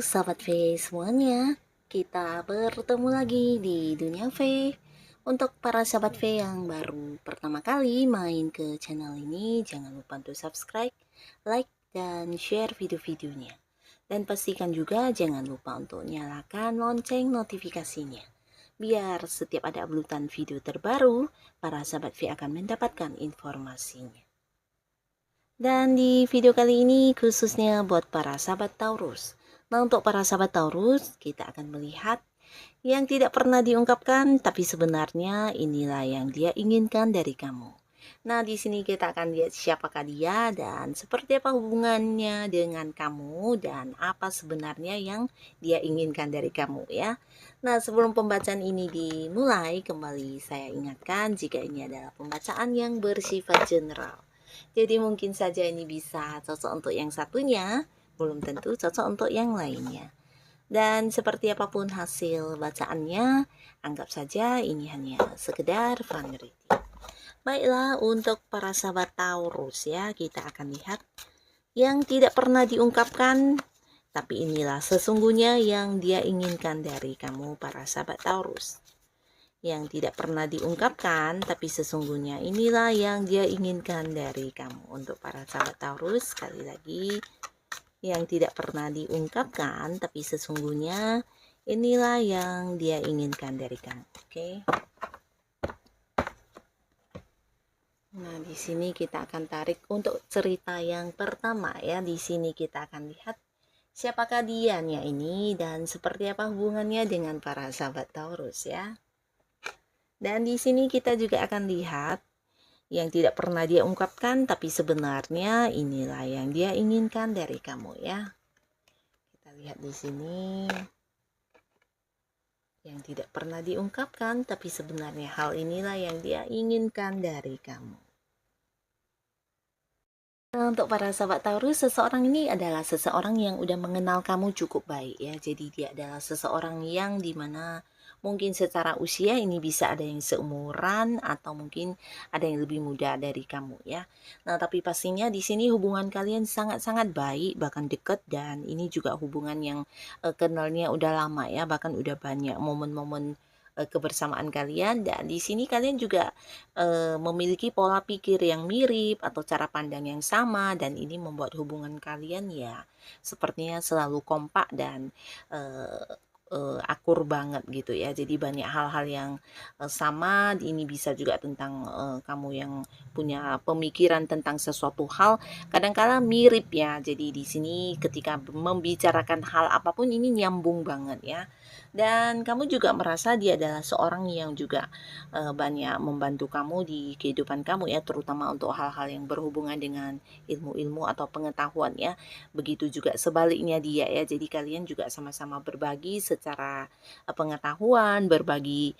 sahabat V semuanya, kita bertemu lagi di Dunia V. Untuk para sahabat V yang baru pertama kali main ke channel ini, jangan lupa untuk subscribe, like, dan share video-videonya. Dan pastikan juga jangan lupa untuk nyalakan lonceng notifikasinya. Biar setiap ada uploadan video terbaru, para sahabat V akan mendapatkan informasinya. Dan di video kali ini khususnya buat para sahabat Taurus. Nah, untuk para sahabat Taurus, kita akan melihat yang tidak pernah diungkapkan, tapi sebenarnya inilah yang dia inginkan dari kamu. Nah, di sini kita akan lihat siapakah dia dan seperti apa hubungannya dengan kamu dan apa sebenarnya yang dia inginkan dari kamu ya. Nah, sebelum pembacaan ini dimulai, kembali saya ingatkan jika ini adalah pembacaan yang bersifat general. Jadi mungkin saja ini bisa cocok untuk yang satunya, belum tentu cocok untuk yang lainnya. Dan seperti apapun hasil bacaannya, anggap saja ini hanya sekedar fun reading. Baiklah, untuk para sahabat Taurus ya, kita akan lihat yang tidak pernah diungkapkan, tapi inilah sesungguhnya yang dia inginkan dari kamu para sahabat Taurus. Yang tidak pernah diungkapkan, tapi sesungguhnya inilah yang dia inginkan dari kamu. Untuk para sahabat Taurus, sekali lagi, yang tidak pernah diungkapkan, tapi sesungguhnya inilah yang dia inginkan dari kamu. Oke. Nah, di sini kita akan tarik untuk cerita yang pertama ya. Di sini kita akan lihat siapakah dianya ini dan seperti apa hubungannya dengan para sahabat Taurus ya. Dan di sini kita juga akan lihat yang tidak pernah dia ungkapkan, tapi sebenarnya inilah yang dia inginkan dari kamu ya. Kita lihat di sini yang tidak pernah diungkapkan, tapi sebenarnya hal inilah yang dia inginkan dari kamu. Nah, untuk para sahabat Taurus, seseorang ini adalah seseorang yang udah mengenal kamu cukup baik ya. Jadi dia adalah seseorang yang dimana mungkin secara usia ini bisa ada yang seumuran atau mungkin ada yang lebih muda dari kamu ya. Nah, tapi pastinya di sini hubungan kalian sangat-sangat baik, bahkan dekat, dan ini juga hubungan yang kenalnya udah lama ya, bahkan udah banyak momen-momen kebersamaan kalian, dan di sini kalian juga memiliki pola pikir yang mirip atau cara pandang yang sama, dan ini membuat hubungan kalian ya sepertinya selalu kompak dan akur banget gitu ya. Jadi banyak hal-hal yang sama. Ini bisa juga tentang kamu yang punya pemikiran tentang sesuatu hal kadang-kala mirip ya. Jadi di sini ketika membicarakan hal apapun ini nyambung banget ya. Dan kamu juga merasa dia adalah seorang yang juga banyak membantu kamu di kehidupan kamu ya, terutama untuk hal-hal yang berhubungan dengan ilmu-ilmu atau pengetahuan ya. Begitu juga sebaliknya dia ya. Jadi kalian juga sama-sama berbagi secara pengetahuan, berbagi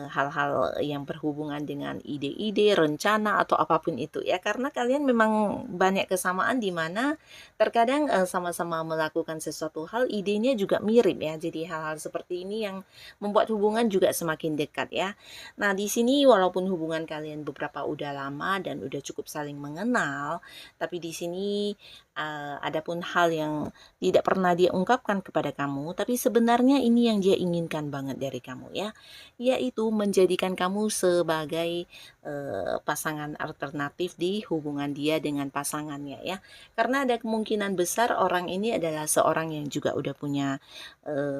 hal-hal yang berhubungan dengan ide-ide, rencana atau apapun itu ya. Karena kalian memang banyak kesamaan di mana terkadang sama-sama melakukan sesuatu hal, idenya juga mirip ya. Jadi hal-hal seperti ini yang membuat hubungan juga semakin dekat ya. Nah, di sini walaupun hubungan kalian beberapa udah lama dan udah cukup saling mengenal, tapi di sini adapun hal yang tidak pernah dia ungkapkan kepada kamu, tapi sebenarnya ini yang dia inginkan banget dari kamu ya, yaitu menjadikan kamu sebagai pasangan alternatif di hubungan dia dengan pasangannya ya. Karena ada kemungkinan besar orang ini adalah seorang yang juga udah punya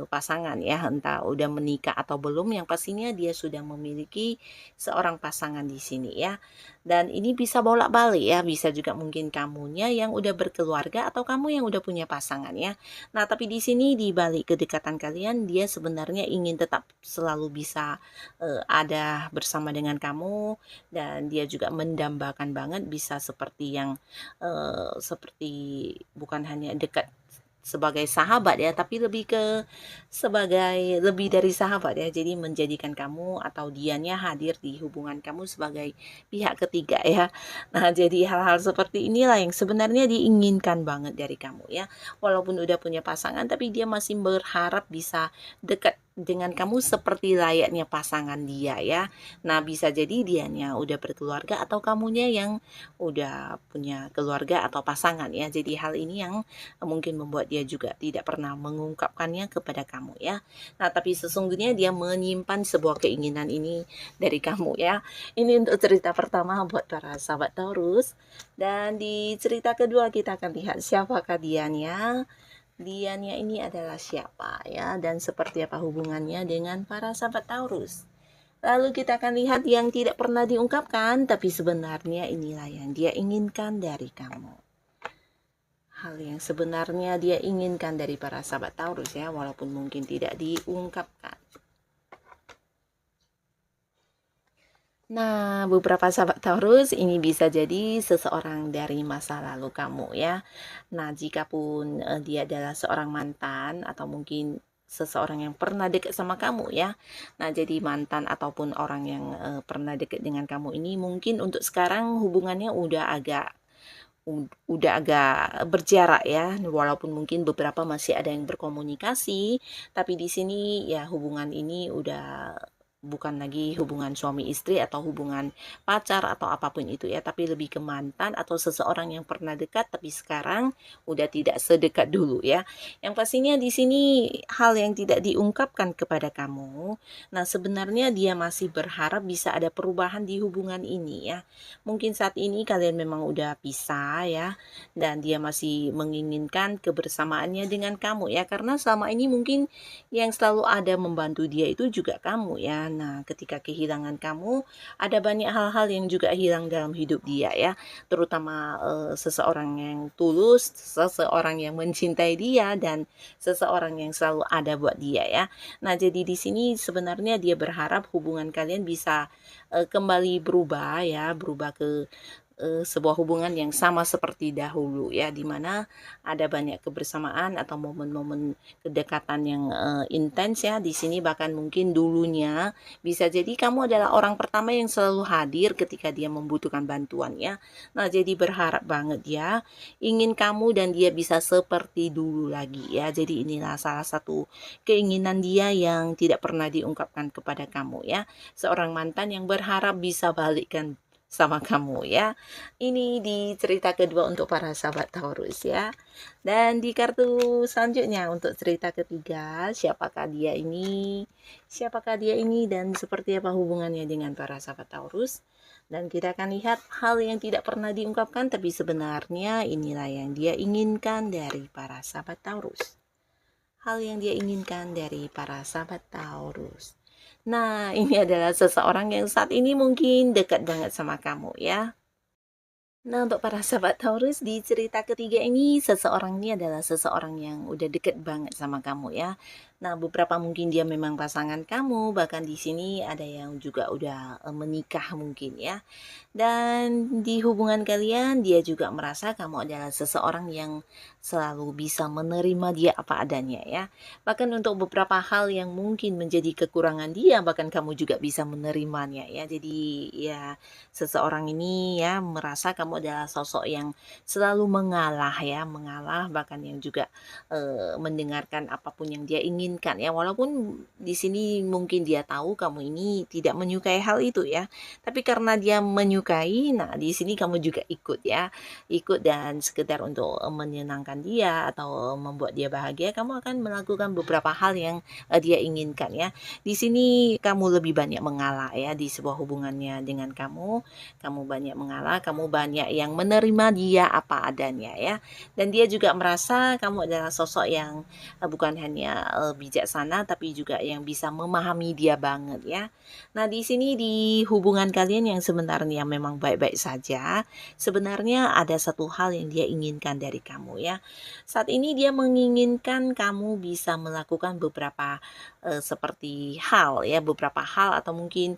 pasangan ya, entah udah menikah atau belum, yang pastinya dia sudah memiliki seorang pasangan di sini ya. Dan ini bisa bolak-balik ya, bisa juga mungkin kamunya yang udah berkeluarga atau kamu yang udah punya pasangan ya. Nah, tapi di sini di balik kedekatan kalian, dia sebenarnya ingin tetap selalu bisa ada bersama dengan kamu, dan dia juga mendambakan banget bisa seperti yang seperti bukan hanya dekat sebagai sahabat ya, tapi lebih ke sebagai lebih dari sahabat ya. Jadi menjadikan kamu atau dianya hadir di hubungan kamu sebagai pihak ketiga ya. Nah, jadi hal-hal seperti inilah yang sebenarnya diinginkan banget dari kamu ya. Walaupun udah punya pasangan, tapi dia masih berharap bisa dekat dengan kamu seperti layaknya pasangan dia ya. Nah, bisa jadi dianya udah berkeluarga atau kamunya yang udah punya keluarga atau pasangan ya. Jadi hal ini yang mungkin membuat dia juga tidak pernah mengungkapkannya kepada kamu ya. Nah, tapi sesungguhnya dia menyimpan sebuah keinginan ini dari kamu ya. Ini untuk cerita pertama buat para sahabat Taurus. Dan di cerita kedua kita akan lihat siapakah dianya. Dianya ini adalah siapa ya, dan seperti apa hubungannya dengan para sahabat Taurus. Lalu kita akan lihat yang tidak pernah diungkapkan, tapi sebenarnya inilah yang dia inginkan dari kamu. Hal yang sebenarnya dia inginkan dari para sahabat Taurus ya, walaupun mungkin tidak diungkapkan. Nah, beberapa sahabat Taurus ini bisa jadi seseorang dari masa lalu kamu ya. Nah, jikapun dia adalah seorang mantan atau mungkin seseorang yang pernah dekat sama kamu ya. Nah, jadi mantan ataupun orang yang pernah dekat dengan kamu ini mungkin untuk sekarang hubungannya udah agak berjarak ya, walaupun mungkin beberapa masih ada yang berkomunikasi, tapi di sini ya hubungan ini udah bukan lagi hubungan suami istri atau hubungan pacar atau apapun itu ya, tapi lebih ke mantan atau seseorang yang pernah dekat tapi sekarang udah tidak sedekat dulu ya. Yang pastinya di sini hal yang tidak diungkapkan kepada kamu. Nah, sebenarnya dia masih berharap bisa ada perubahan di hubungan ini ya. Mungkin saat ini kalian memang udah pisah ya, dan dia masih menginginkan kebersamaannya dengan kamu ya, karena selama ini mungkin yang selalu ada membantu dia itu juga kamu ya. Nah, ketika kehilangan kamu, ada banyak hal-hal yang juga hilang dalam hidup dia ya, terutama seseorang yang tulus, seseorang yang mencintai dia, dan seseorang yang selalu ada buat dia ya. Nah, jadi di sini sebenarnya dia berharap hubungan kalian bisa kembali berubah ya, berubah ke sebuah hubungan yang sama seperti dahulu ya, di mana ada banyak kebersamaan atau momen-momen kedekatan yang intens ya. Di sini bahkan mungkin dulunya bisa jadi kamu adalah orang pertama yang selalu hadir ketika dia membutuhkan bantuan ya. Nah, jadi berharap banget ya, ingin kamu dan dia bisa seperti dulu lagi ya. Jadi inilah salah satu keinginan dia yang tidak pernah diungkapkan kepada kamu ya. Seorang mantan yang berharap bisa balikkan sama kamu ya. Ini di cerita kedua untuk para sahabat Taurus ya. Dan di kartu selanjutnya untuk cerita ketiga, siapakah dia ini? Siapakah dia ini dan seperti apa hubungannya dengan para sahabat Taurus? Dan kita akan lihat hal yang tidak pernah diungkapkan tapi sebenarnya inilah yang dia inginkan dari para sahabat Taurus. Hal yang dia inginkan dari para sahabat Taurus. Nah, ini adalah seseorang yang saat ini mungkin dekat banget sama kamu ya. Nah, untuk para sahabat Taurus di cerita ketiga ini, seseorang ini adalah seseorang yang udah deket banget sama kamu ya. Nah, beberapa mungkin dia memang pasangan kamu, bahkan di sini ada yang juga udah menikah mungkin ya. Dan di hubungan kalian dia juga merasa kamu adalah seseorang yang selalu bisa menerima dia apa adanya ya. Bahkan untuk beberapa hal yang mungkin menjadi kekurangan dia, bahkan kamu juga bisa menerimanya ya. Jadi ya seseorang ini ya merasa kamu adalah sosok yang selalu mengalah ya, mengalah bahkan yang juga mendengarkan apapun yang dia inginkan ya. Walaupun di sini mungkin dia tahu kamu ini tidak menyukai hal itu ya. Tapi karena dia menyukai, nah di sini kamu juga ikut ya. Ikut dan sekedar untuk menyenangkan dia atau membuat dia bahagia, kamu akan melakukan beberapa hal yang dia inginkan ya. Di sini kamu lebih banyak mengalah ya di sebuah hubungannya dengan kamu. Kamu banyak mengalah, kamu banyak yang menerima dia apa adanya ya. Dan dia juga merasa kamu adalah sosok yang bukan hanya bijaksana tapi juga yang bisa memahami dia banget ya. Nah, di sini di hubungan kalian yang sebenarnya memang baik-baik saja, sebenarnya ada satu hal yang dia inginkan dari kamu ya. Saat ini dia menginginkan kamu bisa melakukan beberapa seperti hal ya, beberapa hal atau mungkin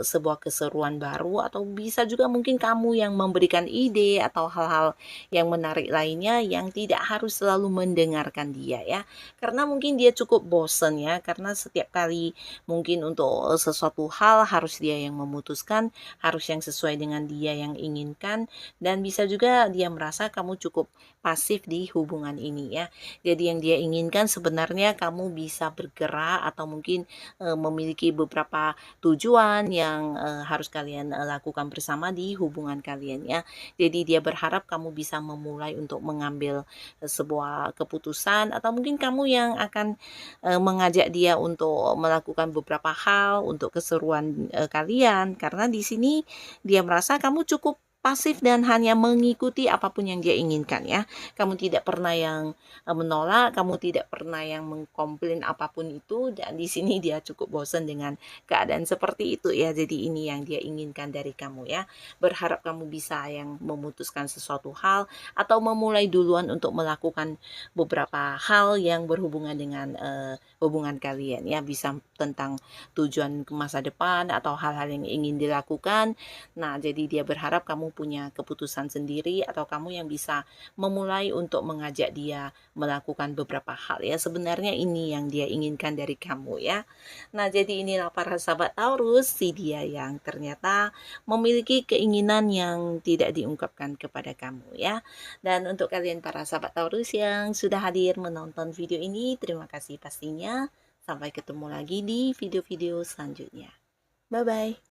sebuah keseruan baru atau bisa juga mungkin kamu yang memberikan ide atau hal-hal yang menarik lainnya yang tidak harus selalu mendengarkan dia ya. Karena mungkin dia cukup bosen ya, karena setiap kali mungkin untuk sesuatu hal harus dia yang memutuskan, harus yang sesuai dengan dia yang inginkan, dan bisa juga dia merasa kamu cukup pasif di hubungan ini ya. Jadi yang dia inginkan sebenarnya kamu bisa bergerak atau mungkin memiliki beberapa tujuan yang harus kalian lakukan bersama di hubungan kalian ya. Jadi dia berharap kamu bisa memulai untuk mengambil sebuah keputusan, atau mungkin kamu yang akan mengajak dia untuk melakukan beberapa hal untuk keseruan kalian, karena di sini dia merasa kamu cukup pasif dan hanya mengikuti apapun yang dia inginkan ya. Kamu tidak pernah yang menolak, kamu tidak pernah yang mengkomplain apapun itu, dan di sini dia cukup bosan dengan keadaan seperti itu ya. Jadi ini yang dia inginkan dari kamu ya. Berharap kamu bisa yang memutuskan sesuatu hal atau memulai duluan untuk melakukan beberapa hal yang berhubungan dengan hubungan kalian ya, bisa tentang tujuan ke masa depan atau hal-hal yang ingin dilakukan. Nah, jadi dia berharap kamu punya keputusan sendiri atau kamu yang bisa memulai untuk mengajak dia melakukan beberapa hal ya. Sebenarnya ini yang dia inginkan dari kamu ya. Nah, jadi inilah para sahabat Taurus, si dia yang ternyata memiliki keinginan yang tidak diungkapkan kepada kamu ya. Dan untuk kalian para sahabat Taurus yang sudah hadir menonton video ini, terima kasih pastinya. Sampai ketemu lagi di video-video selanjutnya. Bye-bye.